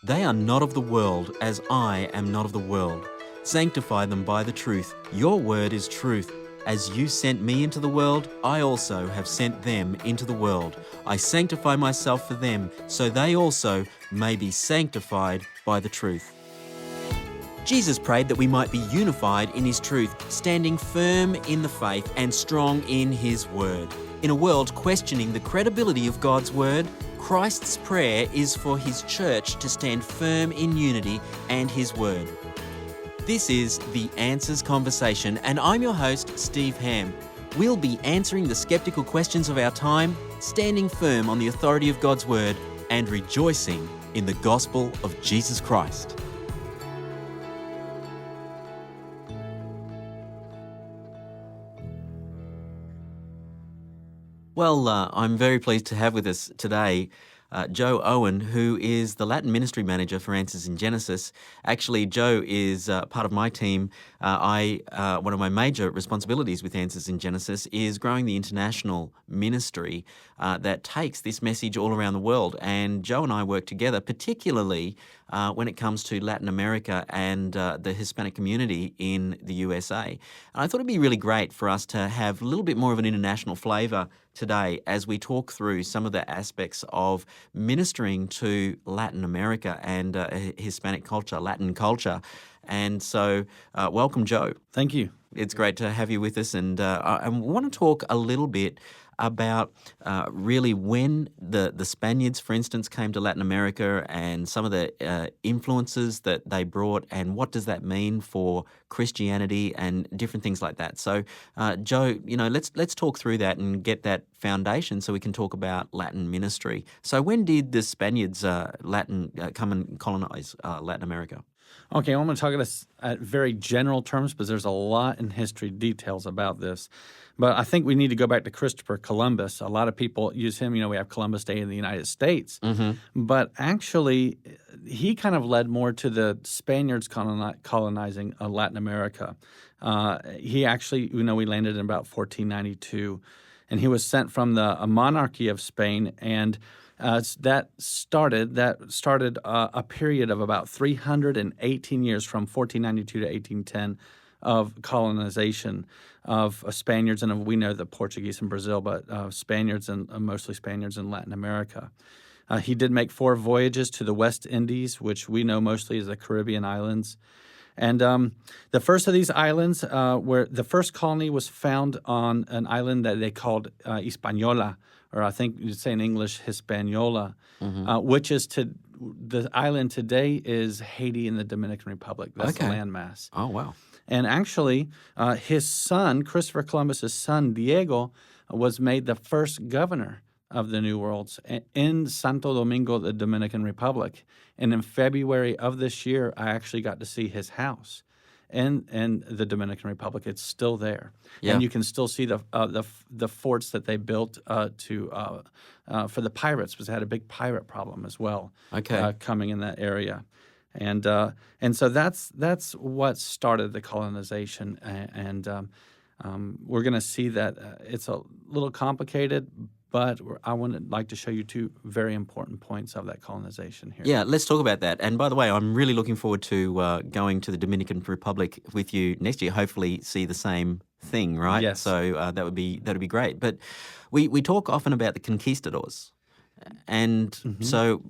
They are not of the world, as I am not of the world. Sanctify them by the truth. Your word is truth. As you sent me into the world, I also have sent them into the world. I sanctify myself for them, so they also may be sanctified by the truth. Jesus prayed that we might be unified in his truth, standing firm in the faith and strong in his word. In a world questioning the credibility of God's word, Christ's prayer is for his church to stand firm in unity and his word. This is The Answers Conversation, and I'm your host, Steve Ham. We'll be answering the skeptical questions of our time, standing firm on the authority of God's word, and rejoicing in the gospel of Jesus Christ. Well, I'm very pleased to have with us today Joe Owen, who is the Latin Ministry Manager for Answers in Genesis. Actually, Joe is part of my team. One of my major responsibilities with Answers in Genesis is growing the international ministry that takes this message all around the world. And Joe and I work together, particularly when it comes to Latin America and the Hispanic community in the USA. And I thought it'd be really great for us to have a little bit more of an international flavour today as we talk through some of the aspects of ministering to Latin America and Hispanic culture, Latin culture. And so welcome, Joe. Thank you. It's great to have you with us. And I want to talk a little bit about really when the Spaniards, for instance, came to Latin America and some of the influences that they brought, and what does that mean for Christianity and different things like that. So, Joe, let's talk through that and get that foundation so we can talk about Latin ministry. So, when did the Spaniards come and colonize Latin America? Okay, I'm going to talk this at very general terms because there's a lot in history details about this. But I think we need to go back to Christopher Columbus. A lot of people use him. We have Columbus Day in the United States. Mm-hmm. But actually, he kind of led more to the Spaniards colonizing Latin America. He actually, we landed in about 1492. And he was sent from the monarchy of Spain, and that started a period of about 318 years from 1492 to 1810 of colonization of Spaniards, and we know the Portuguese in Brazil, but Spaniards and mostly Spaniards in Latin America. He did make 4 voyages to the West Indies, which we know mostly as the Caribbean islands. And the first of these islands, where the first colony was found on an island that they called Hispaniola, or I think you'd say in English Hispaniola, which is the island today is Haiti and the Dominican Republic. That's the landmass. Oh, wow. And actually, his son, Christopher Columbus's son, Diego, was made the first governor of the New Worlds in Santo Domingo, the Dominican Republic. And in February of this year, I actually got to see his house in the Dominican Republic. It's still there, and you can still see the forts that they built for the pirates, because they had a big pirate problem as well. Coming in that area. And so that's what started the colonization, and we're going to see that it's a little complicated, but I would like to show you 2 very important points of that colonization here. Yeah, let's talk about that. And by the way, I'm really looking forward to going to the Dominican Republic with you next year. Hopefully, see the same thing, right? Yes. So that would be great. But we talk often about the conquistadors. And so,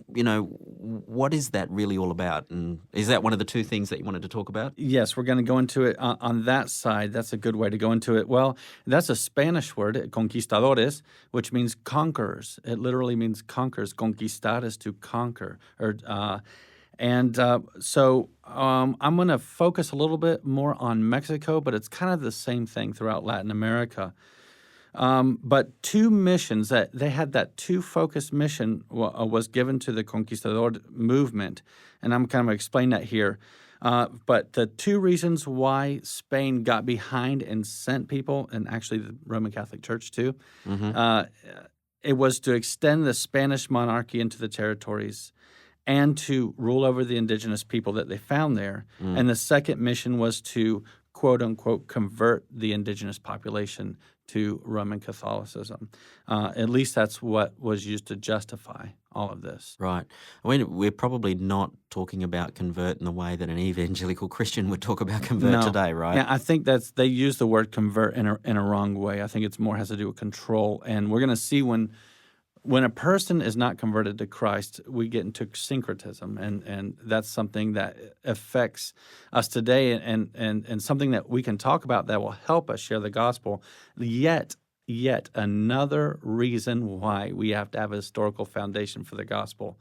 what is that really all about? And is that one of the 2 things that you wanted to talk about? Yes, we're going to go into it on that side. That's a good way to go into it. Well, that's a Spanish word, conquistadores, which means conquerors. It literally means conquerors. Conquistar is to conquer. So I'm going to focus a little bit more on Mexico, but it's kind of the same thing throughout Latin America. But 2 missions that they had, that 2-focused mission was given to the conquistador movement, and I'm kind of going to explain that here. But the 2 reasons why Spain got behind and sent people, and actually the Roman Catholic Church too, it was to extend the Spanish monarchy into the territories and to rule over the indigenous people that they found there. And the second mission was to, quote unquote, convert the indigenous population to Roman Catholicism. At least that's what was used to justify all of this. Right. I mean, we're probably not talking about convert in the way that an evangelical Christian would talk about convert No. today, right? Yeah, I think they use the word convert in a wrong way. I think it's more has to do with control. And we're going to see when a person is not converted to Christ, we get into syncretism, and that's something that affects us today, and something that we can talk about that will help us share the gospel. Yet another reason why we have to have a historical foundation for the gospel,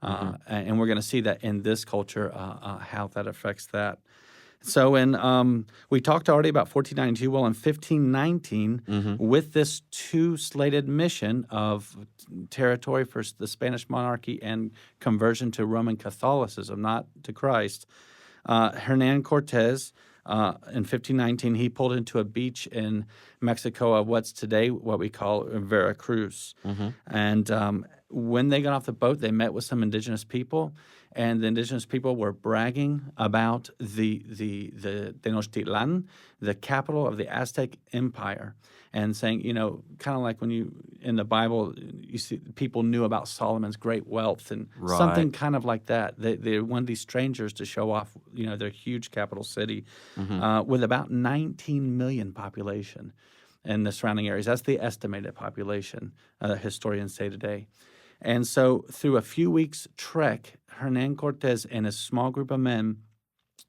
and we're going to see that in this culture how that affects that. So we talked already about 1492. Well, in 1519, with this two-slated mission of territory for the Spanish monarchy and conversion to Roman Catholicism, not to Christ, Hernan Cortez, in 1519, he pulled into a beach in Mexico of what's today what we call Veracruz. And when they got off the boat, they met with some indigenous people, and the indigenous people were bragging about the Tenochtitlan, the capital of the Aztec Empire, and saying, kind of like when you in the Bible, you see people knew about Solomon's great wealth and something kind of like that. They wanted these strangers to show off, their huge capital city with about 19 million population in the surrounding areas. That's the estimated population, historians say today. And so through a few weeks' trek, Hernan Cortez and a small group of men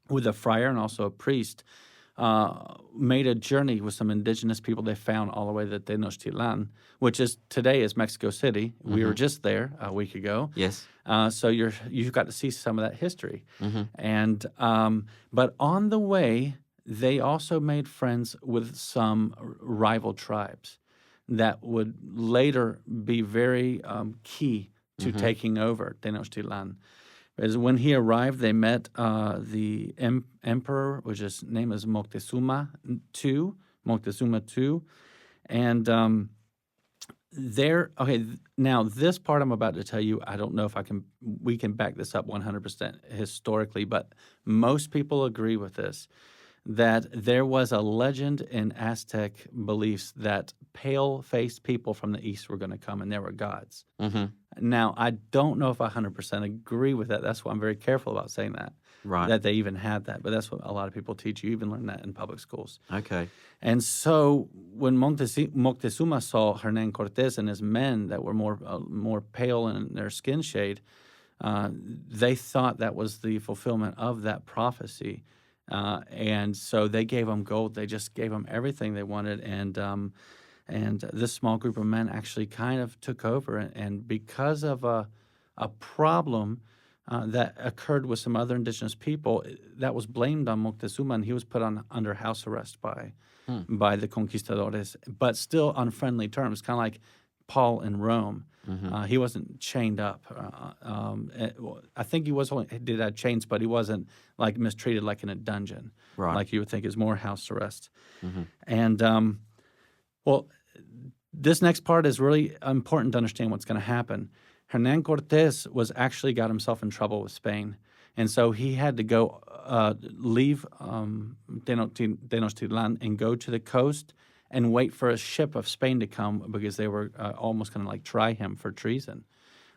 with a friar and also a priest made a journey with some indigenous people they found all the way to Tenochtitlan, which is today is Mexico City. We were just there a week ago. Yes. So you've got to see some of that history. And but on the way, they also made friends with some rival tribes that would later be very key to taking over Tenochtitlan. Because when he arrived, they met the emperor, which his name is Moctezuma II. And now this part I'm about to tell you, I don't know if we can back this up 100% historically, but most people agree with this, that there was a legend in Aztec beliefs that pale-faced people from the east were going to come and they were gods. Now, I don't know if I 100% agree with that. That's why I'm very careful about saying that, that they even had that. But that's what a lot of people teach. You even learn that in public schools. Okay. And so when Moctezuma saw Hernan Cortez and his men that were more pale in their skin shade, they thought that was the fulfillment of that prophecy. And so they gave them gold. They just gave them everything they wanted. And this small group of men actually kind of took over. And because of a problem that occurred with some other indigenous people, that was blamed on Moctezuma, and he was put under house arrest by the conquistadores, but still on friendly terms, kind of like Paul in Rome. He wasn't chained up. I think he did have chains, but he wasn't like mistreated like in a dungeon, like you would think is more house arrest. And this next part is really important to understand what's going to happen. Hernan Cortez got himself in trouble with Spain, and so he had to go leave Tenochtitlan and go to the coast and wait for a ship of Spain to come because they were almost going to try him for treason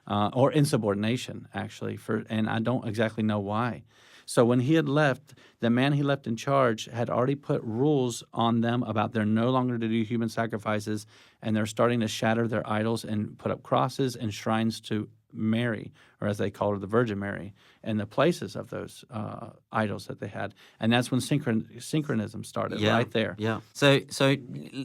or insubordination, actually. And I don't exactly know why. So when he had left, the man he left in charge had already put rules on them about they're no longer to do human sacrifices, and they're starting to shatter their idols and put up crosses and shrines to Mary, or as they called her, the Virgin Mary, and the places of those idols that they had. And that's when synchronism started, right there. Yeah. So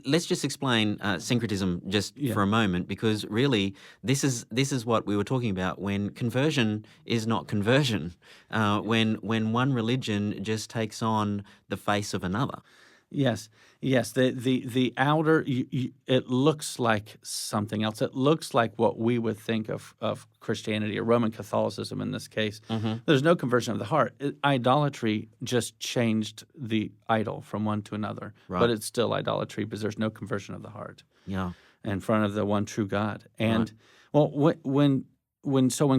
let's just explain syncretism just for a moment, because really this is what we were talking about when conversion is not conversion, when one religion just takes on the face of another. Yes. The outer, it looks like something else. It looks like what we would think of Christianity or Roman Catholicism in this case. There's no conversion of the heart. Idolatry just changed the idol from one to another, but it's still idolatry because there's no conversion of the heart in front of the one true God. And when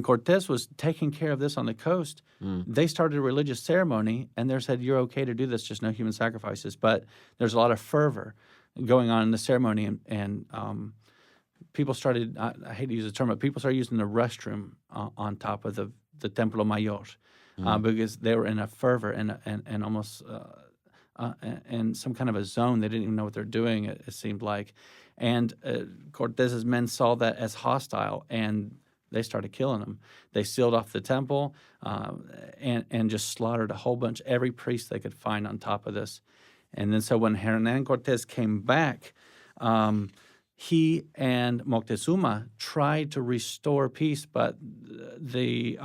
Cortez was taking care of this on the coast, they started a religious ceremony, and they said, you're okay to do this, just no human sacrifices. But there's a lot of fervor. going on in the ceremony, and people started, I hate to use the term, but people started using the restroom on top of the Templo Mayor because they were in a fervor and almost in some kind of a zone. They didn't even know what they're doing, it seemed like. And Cortez's men saw that as hostile, and they started killing them. They sealed off the temple and just slaughtered a whole bunch, every priest they could find on top of this. And then so when Hernan Cortez came back, he and Moctezuma tried to restore peace, but the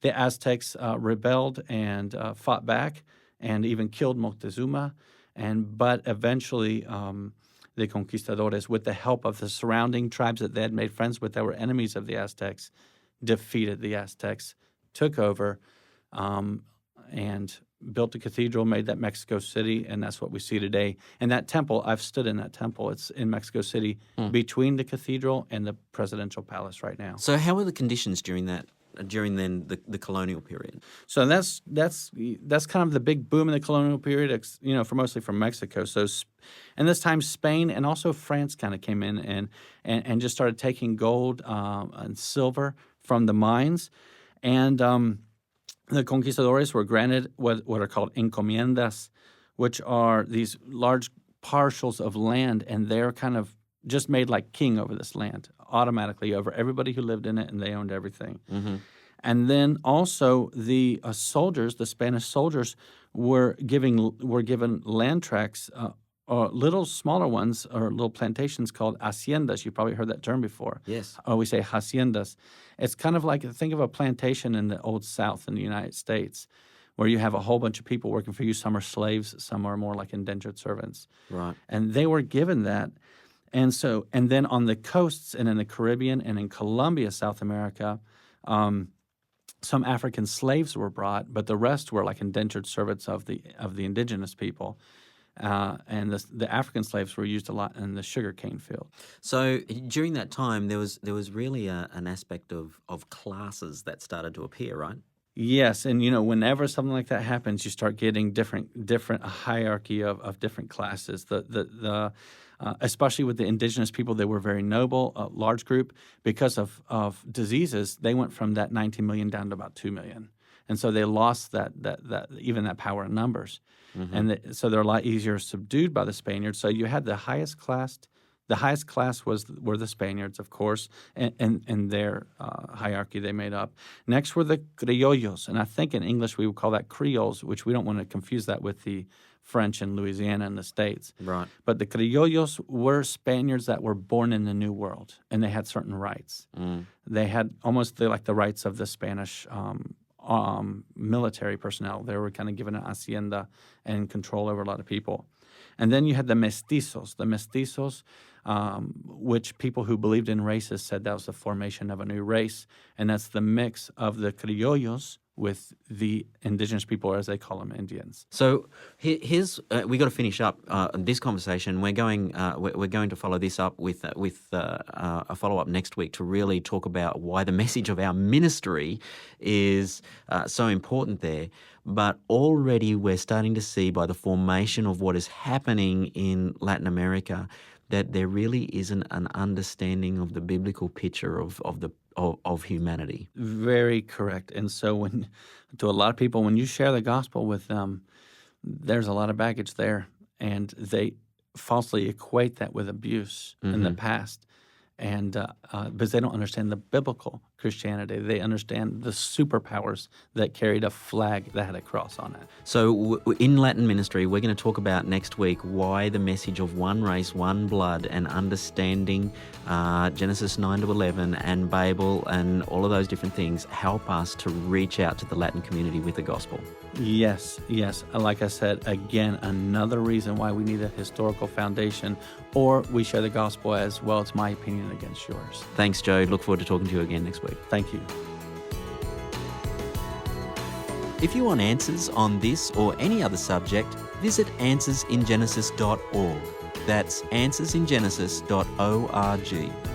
Aztecs rebelled and fought back and even killed Moctezuma. But eventually the conquistadores, with the help of the surrounding tribes that they had made friends with that were enemies of the Aztecs, defeated the Aztecs, took over, and built a cathedral, made that Mexico City, and that's what we see today. And that temple, I've stood in that temple. It's in Mexico City, between the cathedral and the presidential palace right now. So how were the conditions during the colonial period? So that's kind of the big boom in the colonial period, mostly from Mexico. So, and this time Spain and also France kind of came in and just started taking gold and silver from the mines, and the conquistadores were granted what are called encomiendas, which are these large parcels of land, and they're kind of just made like king over this land, automatically over everybody who lived in it, and they owned everything. Mm-hmm. And then also the soldiers, the Spanish soldiers, were given land tracts, little smaller ones, or little plantations called haciendas. You probably heard that term before. Yes. Or we say haciendas. It's kind of like, think of a plantation in the Old South in the United States, where you have a whole bunch of people working for you. Some are slaves, some are more like indentured servants. Right. And they were given that. And then on the coasts and in the Caribbean and in Colombia, South America, some African slaves were brought, but the rest were like indentured servants of the indigenous people. And the African slaves were used a lot in the sugarcane field. So during that time, there was really an aspect of classes that started to appear, right? Yes, and whenever something like that happens, you start getting different hierarchy of different classes. Especially with the indigenous people, they were very noble, a large group. Because of diseases, they went from that 19 million down to about 2 million. And so they lost that power in numbers. Mm-hmm. And so they're a lot easier subdued by the Spaniards. So you had the highest class. The highest class were the Spaniards, of course, and their hierarchy they made up. Next were the criollos, and I think in English we would call that Creoles, which we don't want to confuse that with the French in Louisiana and the States. Right. But the criollos were Spaniards that were born in the New World, and they had certain rights. Mm. They had almost like the rights of the Spanish military personnel. They were kind of given an hacienda and control over a lot of people. And then you had the mestizos. The mestizos, which people who believed in races said that was the formation of a new race, and that's the mix of the criollos with the indigenous people, as they call them, Indians. So here's we got to finish up this conversation. We're going to follow this up with a follow up next week to really talk about why the message of our ministry is so important there. But already we're starting to see by the formation of what is happening in Latin America that there really isn't an understanding of the biblical picture of humanity. Very correct. And so to a lot of people, when you share the gospel with them, there's a lot of baggage there, and they falsely equate that with abuse in the past. And because they don't understand the biblical Christianity, they understand the superpowers that carried a flag that had a cross on it. So in Latin ministry, we're going to talk about next week why the message of one race, one blood, and understanding Genesis 9-11 and Babel and all of those different things help us to reach out to the Latin community with the gospel. Yes. Like I said, again, another reason why we need a historical foundation, or we share the gospel as well. It's my opinion against yours. Thanks, Joe. Look forward to talking to you again next week. Thank you. If you want answers on this or any other subject, visit answersingenesis.org. That's answersingenesis.org.